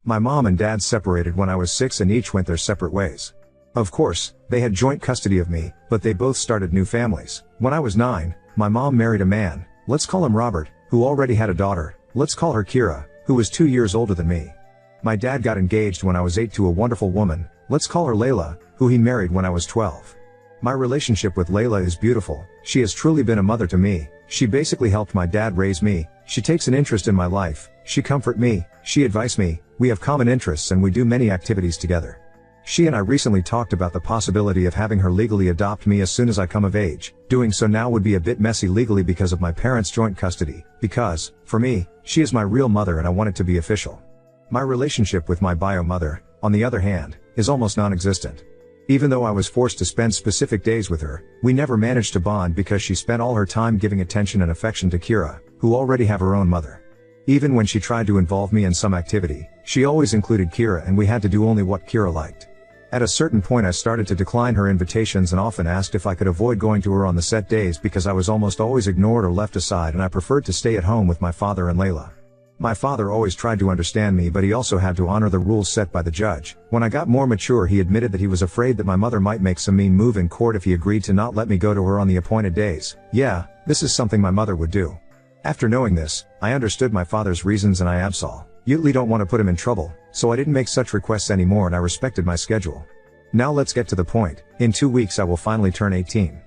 My mom and dad separated when I was 6 and each went their separate ways. Of course, they had joint custody of me, but they both started new families. When I was 9, my mom married a man, let's call him Robert, who already had a daughter, let's call her Kira, who was 2 years older than me. My dad got engaged when I was 8 to a wonderful woman, let's call her Layla, who he married when I was 12. My relationship with Layla is beautiful. She has truly been a mother to me. She basically helped my dad raise me. She takes an interest in my life. She comfort me. She advise me. We have common interests and we do many activities together. She and I recently talked about the possibility of having her legally adopt me as soon as I come of age. Doing so now would be a bit messy legally because of my parents' joint custody. Because, for me, she is my real mother and I want it to be official. My relationship with my bio mother, on the other hand, is almost non-existent. Even though I was forced to spend specific days with her, we never managed to bond because she spent all her time giving attention and affection to Kira, who already have her own mother. Even when she tried to involve me in some activity, she always included Kira and we had to do only what Kira liked. At a certain point I started to decline her invitations and often asked if I could avoid going to her on the set days because I was almost always ignored or left aside and I preferred to stay at home with my father and Layla. My father always tried to understand me but he also had to honor the rules set by the judge. When I got more mature he admitted that he was afraid that my mother might make some mean move in court if he agreed to not let me go to her on the appointed days. Yeah, this is something my mother would do. After knowing this, I understood my father's reasons and I absolutely don't want to put him in trouble, so I didn't make such requests anymore and I respected my schedule. Now let's get to the point. In 2 weeks I will finally turn 18.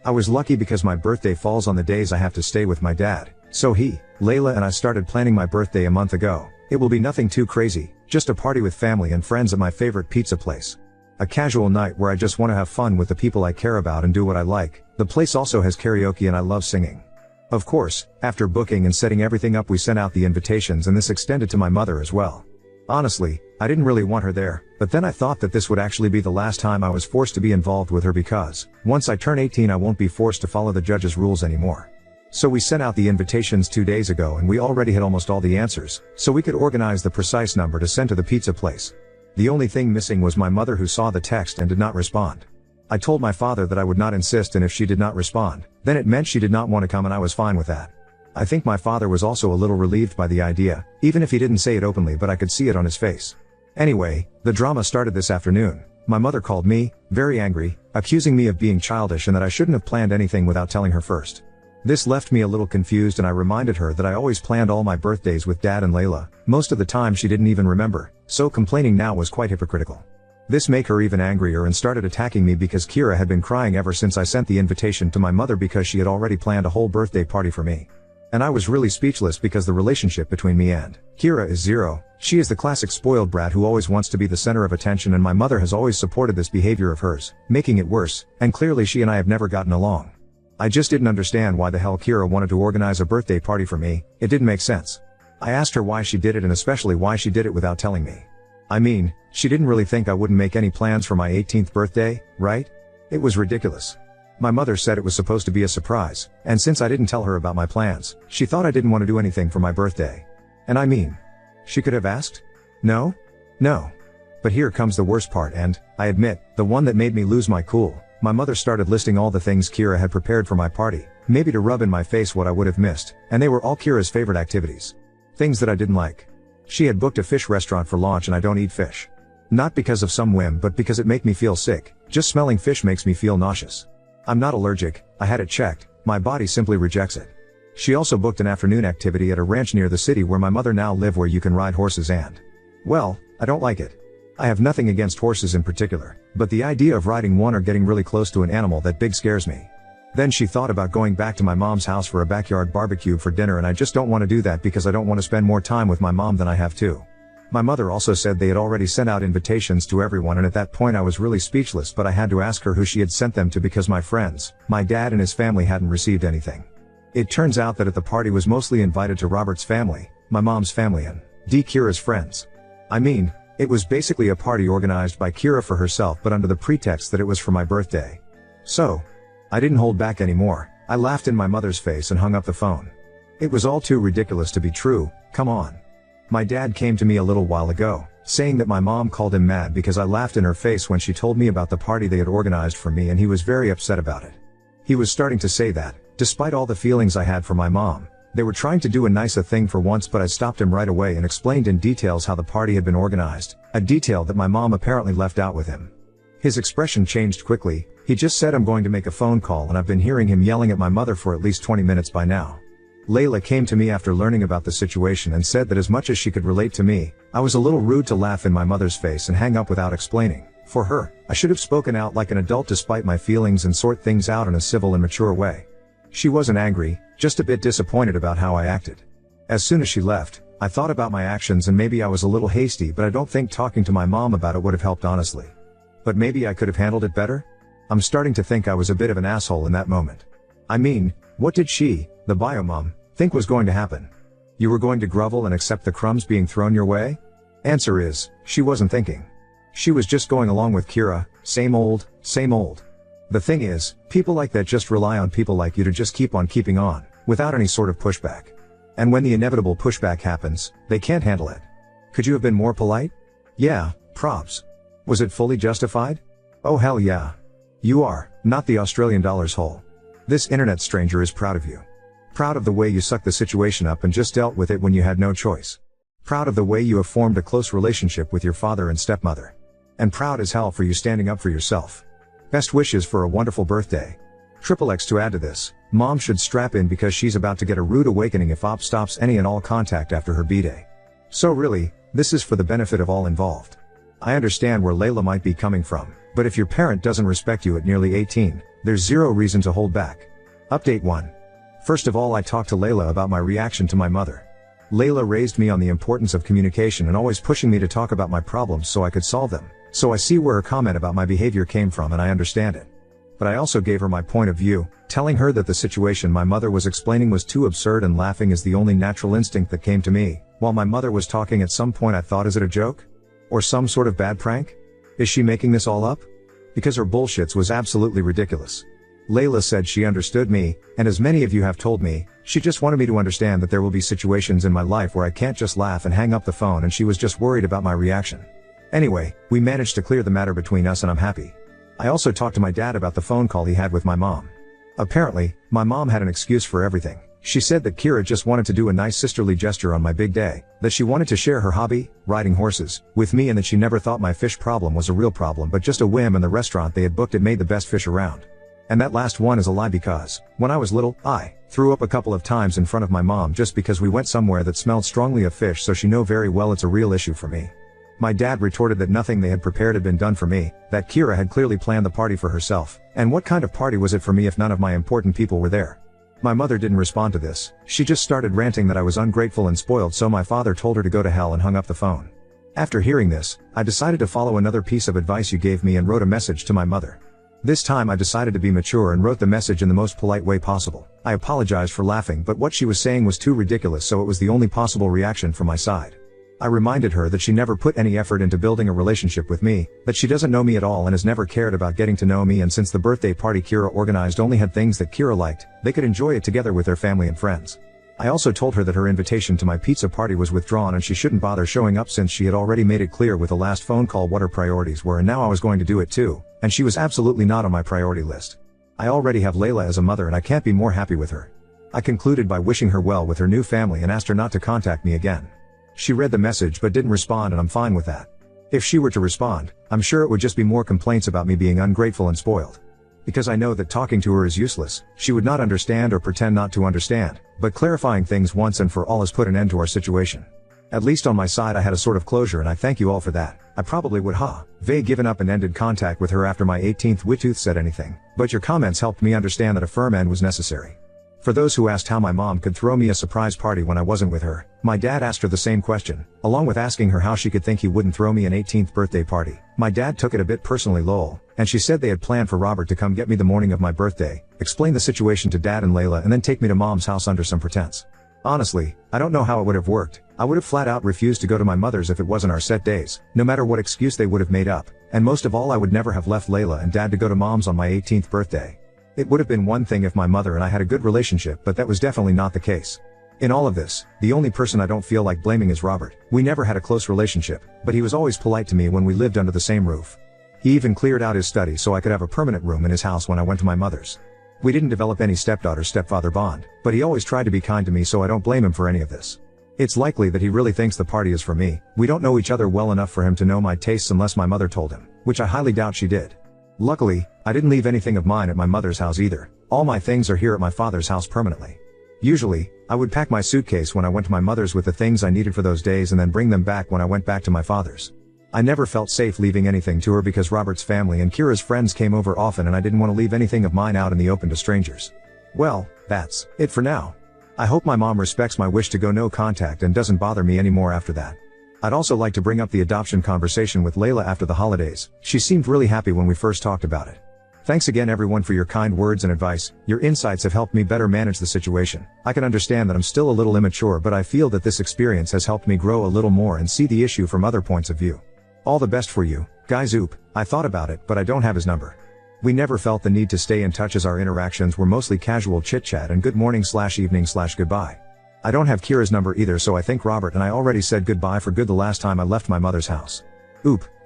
I was lucky because my birthday falls on the days I have to stay with my dad. So he, Layla and I started planning my birthday a month ago. It will be nothing too crazy, just a party with family and friends at my favorite pizza place. A casual night where I just want to have fun with the people I care about and do what I like. The place also has karaoke and I love singing. Of course, after booking and setting everything up we sent out the invitations and this extended to my mother as well. Honestly, I didn't really want her there, but then I thought that this would actually be the last time I was forced to be involved with her because, once I turn 18 I won't be forced to follow the judge's rules anymore. So we sent out the invitations 2 days ago and we already had almost all the answers, so we could organize the precise number to send to the pizza place. The only thing missing was my mother who saw the text and did not respond. I told my father that I would not insist and if she did not respond, then it meant she did not want to come and I was fine with that. I think my father was also a little relieved by the idea, even if he didn't say it openly but I could see it on his face. Anyway, the drama started this afternoon. My mother called me, very angry, accusing me of being childish and that I shouldn't have planned anything without telling her first. This left me a little confused and I reminded her that I always planned all my birthdays with Dad and Layla. Most of the time she didn't even remember, so complaining now was quite hypocritical. This made her even angrier and started attacking me because Kira had been crying ever since I sent the invitation to my mother because she had already planned a whole birthday party for me. And I was really speechless because the relationship between me and Kira is zero. She is the classic spoiled brat who always wants to be the center of attention and my mother has always supported this behavior of hers, making it worse, and clearly she and I have never gotten along. I just didn't understand why the hell Kira wanted to organize a birthday party for me. It didn't make sense. I asked her why she did it and especially why she did it without telling me. I mean, she didn't really think I wouldn't make any plans for my 18th birthday, right? It was ridiculous. My mother said it was supposed to be a surprise, and since I didn't tell her about my plans, she thought I didn't want to do anything for my birthday. And I mean, she could have asked? No? No. But here comes the worst part and, I admit, the one that made me lose my cool. My mother started listing all the things Kira had prepared for my party, maybe to rub in my face what I would have missed, and they were all Kira's favorite activities. Things that I didn't like. She had booked a fish restaurant for launch and I don't eat fish. Not because of some whim but because it makes me feel sick. Just smelling fish makes me feel nauseous. I'm not allergic, I had it checked, my body simply rejects it. She also booked an afternoon activity at a ranch near the city where my mother now live where you can ride horses and, well, I don't like it. I have nothing against horses in particular, but the idea of riding one or getting really close to an animal that big scares me. Then she thought about going back to my mom's house for a backyard barbecue for dinner and I just don't want to do that because I don't want to spend more time with my mom than I have to. My mother also said they had already sent out invitations to everyone and at that point I was really speechless but I had to ask her who she had sent them to because my friends, my dad and his family hadn't received anything. It turns out that at the party was mostly invited to Robert's family, my mom's family and Kira's friends. I mean, it was basically a party organized by Kira for herself but under the pretext that it was for my birthday. So, I didn't hold back anymore. I laughed in my mother's face and hung up the phone. It was all too ridiculous to be true, come on. My dad came to me a little while ago, saying that my mom called him mad because I laughed in her face when she told me about the party they had organized for me and he was very upset about it. He was starting to say that, despite all the feelings I had for my mom, They were trying to do a nice thing for once, but I stopped him right away and explained in details how the party had been organized, a detail that my mom apparently left out with him. His expression changed quickly. He just said, "I'm going to make a phone call," and I've been hearing him yelling at my mother for at least 20 minutes by now. Layla came to me after learning about the situation and said that as much as she could relate to me, I was a little rude to laugh in my mother's face and hang up without explaining. For her, I should have spoken out like an adult despite my feelings and sort things out in a civil and mature way. She wasn't angry, just a bit disappointed about how I acted. As soon as she left, I thought about my actions and maybe I was a little hasty, but I don't think talking to my mom about it would have helped, honestly. But maybe I could have handled it better? I'm starting to think I was a bit of an asshole in that moment. I mean, what did she, the bio mom, think was going to happen? You were going to grovel and accept the crumbs being thrown your way? Answer is, she wasn't thinking. She was just going along with Kira, same old, same old. The thing is, people like that just rely on people like you to just keep on keeping on, without any sort of pushback. And when the inevitable pushback happens, they can't handle it. Could you have been more polite? Yeah, probs. Was it fully justified? Oh hell yeah. You are, not the Australian dollars hole. This internet stranger is proud of you. Proud of the way you sucked the situation up and just dealt with it when you had no choice. Proud of the way you have formed a close relationship with your father and stepmother. And proud as hell for you standing up for yourself. Best wishes for a wonderful birthday. XXX to add to this, mom should strap in because she's about to get a rude awakening if Op stops any and all contact after her B-day. So really, this is for the benefit of all involved. I understand where Layla might be coming from, but if your parent doesn't respect you at nearly 18, there's zero reason to hold back. Update 1. First of all, I talked to Layla about my reaction to my mother. Layla raised me on the importance of communication and always pushing me to talk about my problems so I could solve them. So I see where her comment about my behavior came from and I understand it. But I also gave her my point of view, telling her that the situation my mother was explaining was too absurd and laughing is the only natural instinct that came to me. While my mother was talking, at some point I thought, is it a joke? Or some sort of bad prank? Is she making this all up? Because her bullshits was absolutely ridiculous. Layla said she understood me, and as many of you have told me, she just wanted me to understand that there will be situations in my life where I can't just laugh and hang up the phone, and she was just worried about my reaction. Anyway, we managed to clear the matter between us and I'm happy. I also talked to my dad about the phone call he had with my mom. Apparently, my mom had an excuse for everything. She said that Kira just wanted to do a nice sisterly gesture on my big day, that she wanted to share her hobby, riding horses, with me, and that she never thought my fish problem was a real problem but just a whim, and the restaurant they had booked had made the best fish around. And that last one is a lie because, when I was little, I threw up a couple of times in front of my mom just because we went somewhere that smelled strongly of fish, so she know very well it's a real issue for me. My dad retorted that nothing they had prepared had been done for me, that Kira had clearly planned the party for herself, and what kind of party was it for me if none of my important people were there? My mother didn't respond to this, she just started ranting that I was ungrateful and spoiled, so my father told her to go to hell and hung up the phone. After hearing this, I decided to follow another piece of advice you gave me and wrote a message to my mother. This time I decided to be mature and wrote the message in the most polite way possible. I apologized for laughing, but what she was saying was too ridiculous, so it was the only possible reaction from my side. I reminded her that she never put any effort into building a relationship with me, that she doesn't know me at all and has never cared about getting to know me, and since the birthday party Kira organized only had things that Kira liked, they could enjoy it together with their family and friends. I also told her that her invitation to my pizza party was withdrawn and she shouldn't bother showing up since she had already made it clear with the last phone call what her priorities were, and now I was going to do it too, and she was absolutely not on my priority list. I already have Layla as a mother and I can't be more happy with her. I concluded by wishing her well with her new family and asked her not to contact me again. She read the message but didn't respond, and I'm fine with that. If she were to respond, I'm sure it would just be more complaints about me being ungrateful and spoiled. Because I know that talking to her is useless, she would not understand or pretend not to understand, but clarifying things once and for all has put an end to our situation. At least on my side I had a sort of closure, and I thank you all for that. I probably would have given up and ended contact with her after my 18th Witooth said anything, but your comments helped me understand that a firm end was necessary. For those who asked how my mom could throw me a surprise party when I wasn't with her, my dad asked her the same question, along with asking her how she could think he wouldn't throw me an 18th birthday party. My dad took it a bit personally, lol, and she said they had planned for Robert to come get me the morning of my birthday, explain the situation to Dad and Layla, and then take me to Mom's house under some pretense. Honestly, I don't know how it would have worked. I would have flat out refused to go to my mother's if it wasn't our set days, no matter what excuse they would have made up, and most of all I would never have left Layla and Dad to go to Mom's on my 18th birthday. It would have been one thing if my mother and I had a good relationship, but that was definitely not the case. In all of this, the only person I don't feel like blaming is Robert. We never had a close relationship, but he was always polite to me when we lived under the same roof. He even cleared out his study so I could have a permanent room in his house when I went to my mother's. We didn't develop any stepdaughter-stepfather bond, but he always tried to be kind to me, so I don't blame him for any of this. It's likely that he really thinks the party is for me. We don't know each other well enough for him to know my tastes unless my mother told him, which I highly doubt she did. Luckily, I didn't leave anything of mine at my mother's house either. All my things are here at my father's house permanently. Usually, I would pack my suitcase when I went to my mother's with the things I needed for those days and then bring them back when I went back to my father's. I never felt safe leaving anything to her because Robert's family and Kira's friends came over often and I didn't want to leave anything of mine out in the open to strangers. Well, that's it for now. I hope my mom respects my wish to go no contact and doesn't bother me anymore after that. I'd also like to bring up the adoption conversation with Layla after the holidays. She seemed really happy when we first talked about it. Thanks again everyone for your kind words and advice. Your insights have helped me better manage the situation. I can understand that I'm still a little immature, but I feel that this experience has helped me grow a little more and see the issue from other points of view. All the best for you, guys. I thought about it, but I don't have his number. We never felt the need to stay in touch as our interactions were mostly casual chit-chat and good morning/evening/goodbye. I don't have Kira's number either, so I think Robert and I already said goodbye for good the last time I left my mother's house.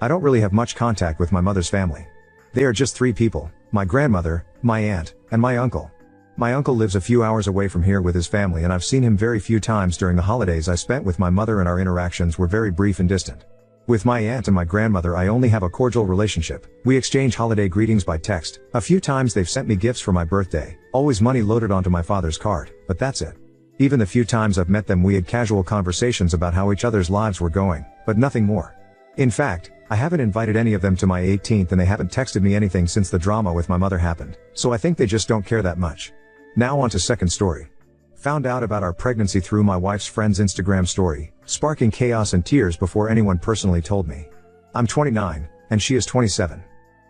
I don't really have much contact with my mother's family. They are just 3 people, my grandmother, my aunt, and my uncle. My uncle lives a few hours away from here with his family and I've seen him very few times during the holidays I spent with my mother, and our interactions were very brief and distant. With my aunt and my grandmother I only have a cordial relationship. We exchange holiday greetings by text. A few times they've sent me gifts for my birthday, always money loaded onto my father's card, but that's it. Even the few times I've met them we had casual conversations about how each other's lives were going, but nothing more. In fact, I haven't invited any of them to my 18th and they haven't texted me anything since the drama with my mother happened, so I think they just don't care that much. Now on to second story. Found out about our pregnancy through my wife's friend's Instagram story, sparking chaos and tears before anyone personally told me. I'm 29, and she is 27.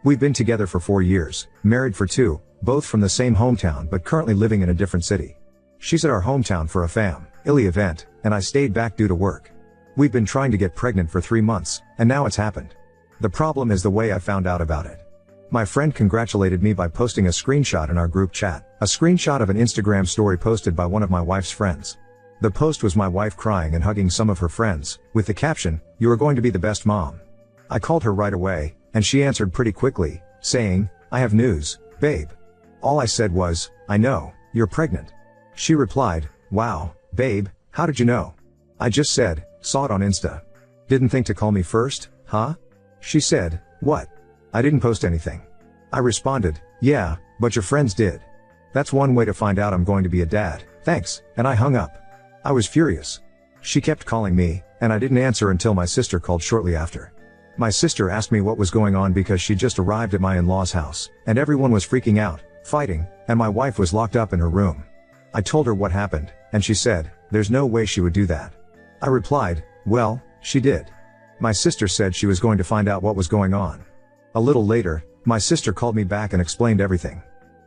We've been together for 4 years, married for 2, both from the same hometown but currently living in a different city. She's at our hometown for a family event, and I stayed back due to work. We've been trying to get pregnant for 3 months, and now it's happened. The problem is the way I found out about it. My friend congratulated me by posting a screenshot in our group chat, a screenshot of an Instagram story posted by one of my wife's friends. The post was my wife crying and hugging some of her friends, with the caption, "You are going to be the best mom." I called her right away, and she answered pretty quickly, saying, "I have news, babe." All I said was, "I know, you're pregnant." She replied, "Wow, babe, how did you know?" I just said, "Saw it on Insta." "Didn't think to call me first, huh?" She said, "What? I didn't post anything." I responded, "Yeah, but your friends did. That's one way to find out I'm going to be a dad, thanks," and I hung up. I was furious. She kept calling me, and I didn't answer until my sister called shortly after. My sister asked me what was going on because she just arrived at my in-laws' house, and everyone was freaking out, fighting, and my wife was locked up in her room. I told her what happened, and she said, "There's no way she would do that." I replied, "Well, she did." My sister said she was going to find out what was going on. A little later, my sister called me back and explained everything.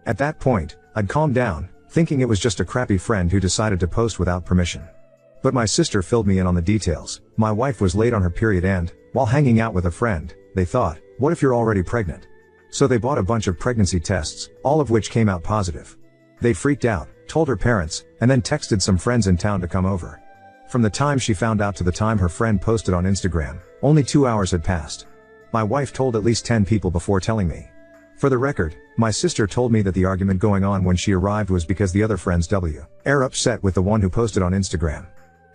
At that point, I'd calmed down, thinking it was just a crappy friend who decided to post without permission. But my sister filled me in on the details. My wife was late on her period and, while hanging out with a friend, they thought, "What if you're already pregnant?" So they bought a bunch of pregnancy tests, all of which came out positive. They freaked out, told her parents, and then texted some friends in town to come over. From the time she found out to the time her friend posted on Instagram, only 2 hours had passed. My wife told at least 10 people before telling me. For the record, my sister told me that the argument going on when she arrived was because the other friends were upset with the one who posted on Instagram.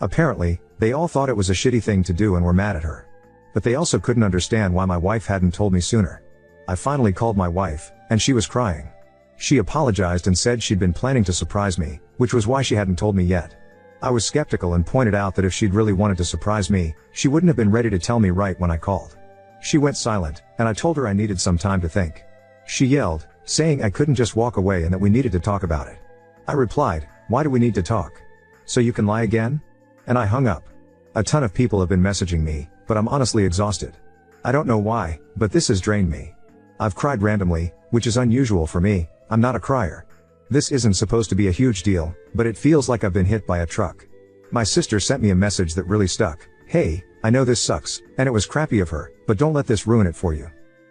Apparently, they all thought it was a shitty thing to do and were mad at her. But they also couldn't understand why my wife hadn't told me sooner. I finally called my wife, and she was crying. She apologized and said she'd been planning to surprise me, which was why she hadn't told me yet. I was skeptical and pointed out that if she'd really wanted to surprise me, she wouldn't have been ready to tell me right when I called. She went silent, and I told her I needed some time to think. She yelled, saying I couldn't just walk away and that we needed to talk about it. I replied, "Why do we need to talk? So you can lie again?" And I hung up. A ton of people have been messaging me, but I'm honestly exhausted. I don't know why, but this has drained me. I've cried randomly, which is unusual for me. I'm not a crier. This isn't supposed to be a huge deal, but it feels like I've been hit by a truck. My sister sent me a message that really stuck. "Hey, I know this sucks, and it was crappy of her, but don't let this ruin it for you.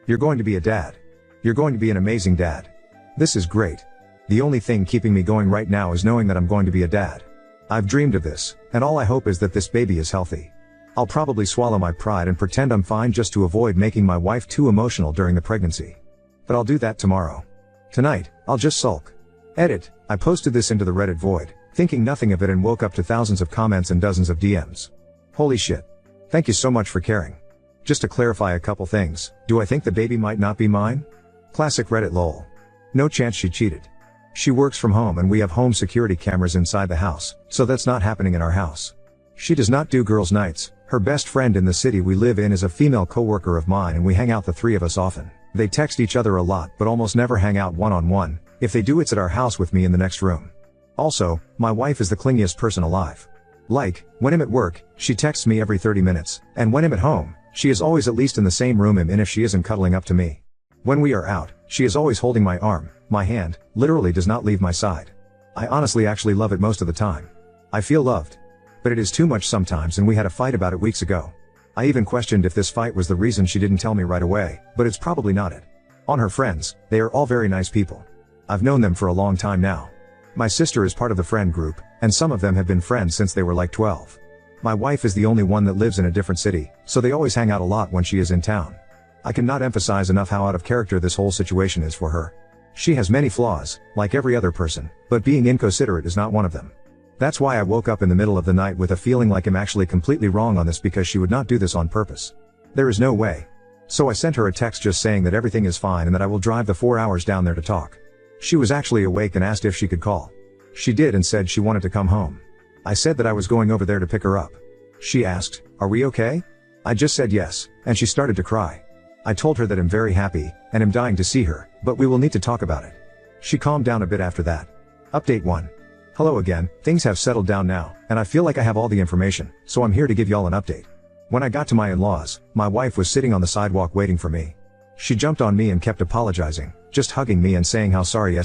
You're going to be a dad. You're going to be an amazing dad. This is great. The only thing keeping me going right now is knowing that I'm going to be a dad. I've dreamed of this, and all I hope is that this baby is healthy. I'll probably swallow my pride and pretend I'm fine just to avoid making my wife too emotional during the pregnancy. But I'll do that tomorrow. Tonight, I'll just sulk. Edit, I posted this into the Reddit void, thinking nothing of it and woke up to thousands of comments and dozens of DMs. Holy shit. Thank you so much for caring. Just to clarify a couple things, do I think the baby might not be mine? Classic Reddit lol. No chance she cheated. She works from home and we have home security cameras inside the house, so that's not happening in our house. She does not do girls' nights. Her best friend in the city we live in is a female coworker of mine and we hang out the three of us often. They text each other a lot but almost never hang out one-on-one. If they do, it's at our house with me in the next room. Also, my wife is the clingiest person alive. Like, when I'm at work, she texts me every 30 minutes, and when I'm at home, she is always at least in the same room and if she isn't cuddling up to me. When we are out, she is always holding my arm, my hand, literally does not leave my side. I honestly actually love it most of the time. I feel loved. But it is too much sometimes and we had a fight about it weeks ago. I even questioned if this fight was the reason she didn't tell me right away, but it's probably not it. On her friends, they are all very nice people. I've known them for a long time now. My sister is part of the friend group, and some of them have been friends since they were like 12. My wife is the only one that lives in a different city, so they always hang out a lot when she is in town. I cannot emphasize enough how out of character this whole situation is for her. She has many flaws, like every other person, but being inconsiderate is not one of them. That's why I woke up in the middle of the night with a feeling like I'm actually completely wrong on this because she would not do this on purpose. There is no way. So I sent her a text just saying that everything is fine and that I will drive the 4 hours down there to talk. She was actually awake and asked if she could call. She did and said she wanted to come home. I said that I was going over there to pick her up. She asked, "Are we okay?" I just said yes, and she started to cry. I told her that I'm very happy, and am dying to see her, but we will need to talk about it. She calmed down a bit after that. Update 1. Hello again, things have settled down now, and I feel like I have all the information, so I'm here to give y'all an update. When I got to my in-laws, my wife was sitting on the sidewalk waiting for me. She jumped on me and kept apologizing, just hugging me and saying how sorry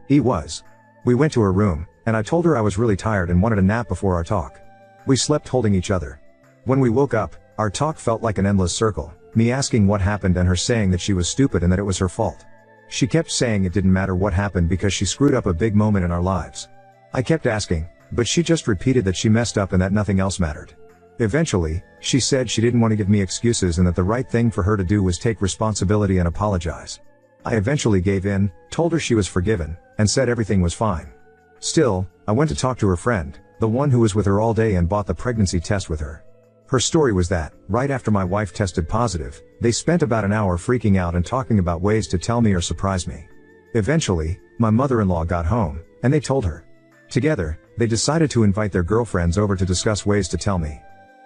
she was. We went to her room, and I told her I was really tired and wanted a nap before our talk. We slept holding each other. When we woke up, our talk felt like an endless circle, me asking what happened and her saying that she was stupid and that it was her fault. She kept saying it didn't matter what happened because she screwed up a big moment in our lives. I kept asking, but she just repeated that she messed up and that nothing else mattered. Eventually, she said she didn't want to give me excuses and that the right thing for her to do was take responsibility and apologize. I eventually gave in, told her she was forgiven, and said everything was fine. Still, I went to talk to her friend, the one who was with her all day and bought the pregnancy test with her. Her story was that, right after my wife tested positive, they spent about an hour freaking out and talking about ways to tell me or surprise me. Eventually, my mother-in-law got home, and they told her. Together, they decided to invite their girlfriends over to discuss ways to tell me.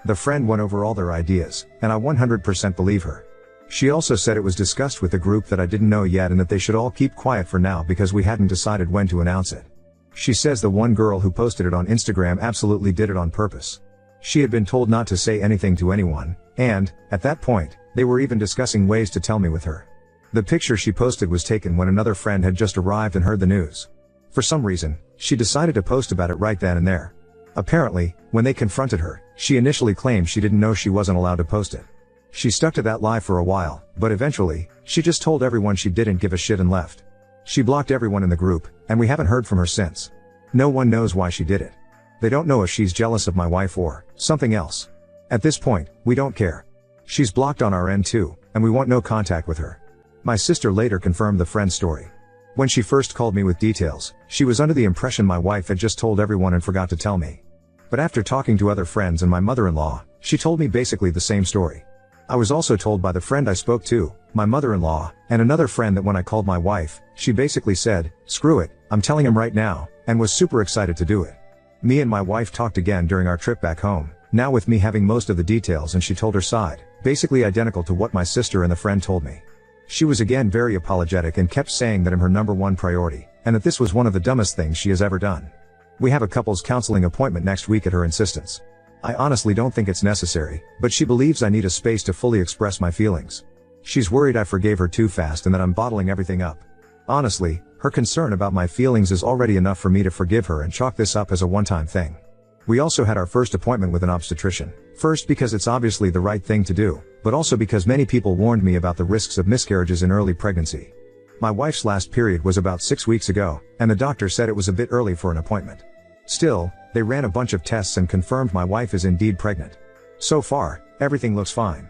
The friend went over all their ideas, and I 100% believe her. She also said it was discussed with the group that I didn't know yet and that they should all keep quiet for now because we hadn't decided when to announce it. She says the one girl who posted it on Instagram absolutely did it on purpose. She had been told not to say anything to anyone, and, at that point, they were even discussing ways to tell me with her. The picture she posted was taken when another friend had just arrived and heard the news. For some reason, she decided to post about it right then and there. Apparently, when they confronted her, she initially claimed she didn't know she wasn't allowed to post it. She stuck to that lie for a while, but eventually, she just told everyone she didn't give a shit and left. She blocked everyone in the group, and we haven't heard from her since. No one knows why she did it. They don't know if she's jealous of my wife or something else. At this point, we don't care. She's blocked on our end too, and we want no contact with her. My sister later confirmed the friend's story. When she first called me with details, she was under the impression my wife had just told everyone and forgot to tell me. But after talking to other friends and my mother-in-law, she told me basically the same story. I was also told by the friend I spoke to, my mother-in-law, and another friend that when I called my wife, she basically said, "Screw it, I'm telling him right now," and was super excited to do it. Me and my wife talked again during our trip back home, now with me having most of the details, and she told her side, basically identical to what my sister and the friend told me. She was again very apologetic and kept saying that I'm her number one priority, and that this was one of the dumbest things she has ever done. We have a couples counseling appointment next week at her insistence. I honestly don't think it's necessary, but she believes I need a space to fully express my feelings. She's worried I forgave her too fast and that I'm bottling everything up. Honestly, her concern about my feelings is already enough for me to forgive her and chalk this up as a one-time thing. We also had our first appointment with an obstetrician, first because it's obviously the right thing to do, but also because many people warned me about the risks of miscarriages in early pregnancy. My wife's last period was about 6 weeks ago, and the doctor said it was a bit early for an appointment. Still, they ran a bunch of tests and confirmed my wife is indeed pregnant. So far, everything looks fine.